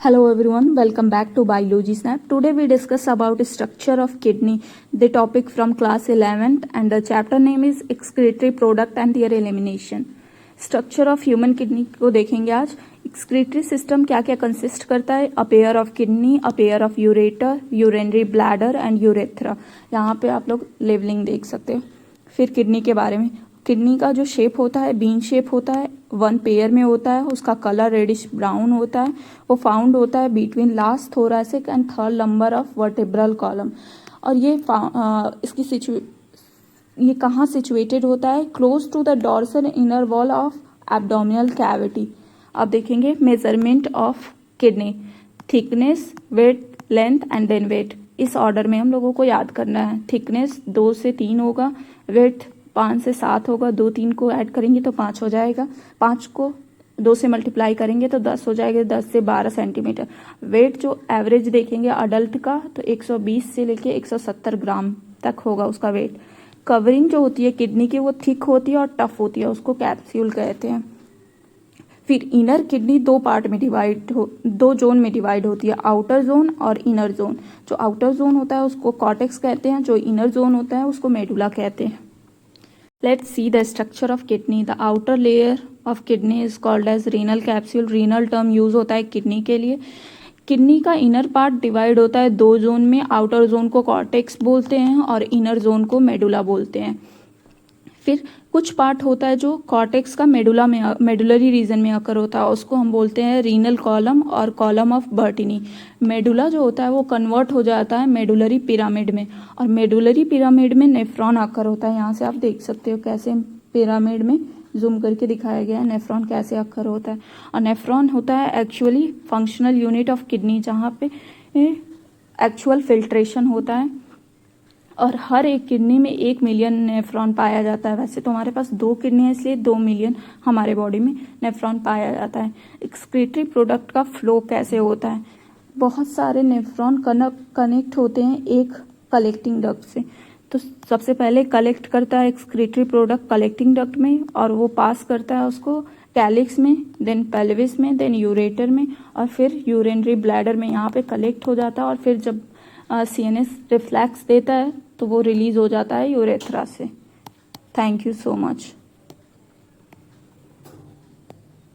Hello everyone, welcome back to Biology Snap. Today we discuss about structure of kidney, the topic from class 11th, and the chapter name is excretory product and their elimination. Structure of human kidney को देखेंगे आज. Excretory system क्या क्या consist करता है? A pair of kidney, a pair of ureter, urinary bladder and urethra. यहाँ पे आप लोग लेवलिंग देख सकते हो. फिर किडनी के बारे में, किडनी का जो शेप होता है बीन शेप होता है, वन पेयर में होता है, उसका कलर रेडिश ब्राउन होता है. वो फाउंड होता है between last thoracic and third lumbar of vertebral column. और ये कहाँ सिचुएटेड होता है? Close to the dorsal inner wall of abdominal cavity. अब देखेंगे measurement of kidney, thickness, weight, length and then weight. इस ऑर्डर में हम लोगों को याद करना है. थिकनेस 2 से 3 होगा, वेट 5 से 7 होगा, 2 3 को ऐड करेंगे तो 5 हो जाएगा, 5 को 2 से मल्टीप्लाई करेंगे तो 10 हो जाएगा, 10 से 12 सेंटीमीटर. वेट जो एवरेज देखेंगे अडल्ट का तो 120 से लेके 170 ग्राम तक होगा उसका वेट. कवरिंग जो होती है किडनी की वो थिक होती है और टफ होती है, उसको कैप्सूल कहते हैं. फिर इनर किडनी दो जोन में डिवाइड होती है, आउटर जोन और इनर जोन. जो आउटर जोन होता है उसको कॉर्टेक्स कहते हैं, जो इनर जोन होता है उसको मेडुला कहते हैं. Let's see the structure of kidney. The outer layer of kidney is called as renal capsule. Renal term use होता है किडनी के लिए. किडनी का इनर पार्ट डिवाइड होता है 2 जोन में. आउटर जोन को कॉर्टेक्स बोलते हैं और इनर जोन को मेडुला बोलते हैं. फिर कुछ पार्ट होता है जो कॉर्टेक्स का मेडुलरी रीजन में अकर होता है, उसको हम बोलते हैं रीनल कॉलम और कॉलम ऑफ बर्टिनी. मेडुला जो होता है वो कन्वर्ट हो जाता है मेडुलरी पिरामिड में, और मेडुलरी पिरामिड में नेफ्रॉन आकर होता है. यहाँ से आप देख सकते हो कैसे पिरामिड में जूम करके दिखाया गया है नेफ्रॉन कैसे आकर होता है. और नेफ्रॉन होता है actually functional unit of kidney, जहाँ पे एक्चुअल फिल्ट्रेशन होता है. और हर एक किडनी में 1 मिलियन नेफ्रॉन पाया जाता है. वैसे तो हमारे पास 2 किडनी है इसलिए 2 मिलियन हमारे बॉडी में नेफ्रॉन पाया जाता है. एक्सक्रीटरी प्रोडक्ट का फ्लो कैसे होता है? बहुत सारे नेफ्रॉन कनेक्ट होते हैं एक कलेक्टिंग डक्ट से. तो सबसे पहले कलेक्ट करता है एक्सक्रीटरी प्रोडक्ट कलेक्टिंग डक्ट में, और वो पास करता है उसको कैलिक्स में, देन पेल्विस में, देन यूरेटर में, और फिर यूरिनरी ब्लैडर में. यहाँ पे कलेक्ट हो जाता है और फिर जब CNS रिफ्लेक्स देता है तो वो रिलीज हो जाता है यूरेथ्रा से. Thank you so much.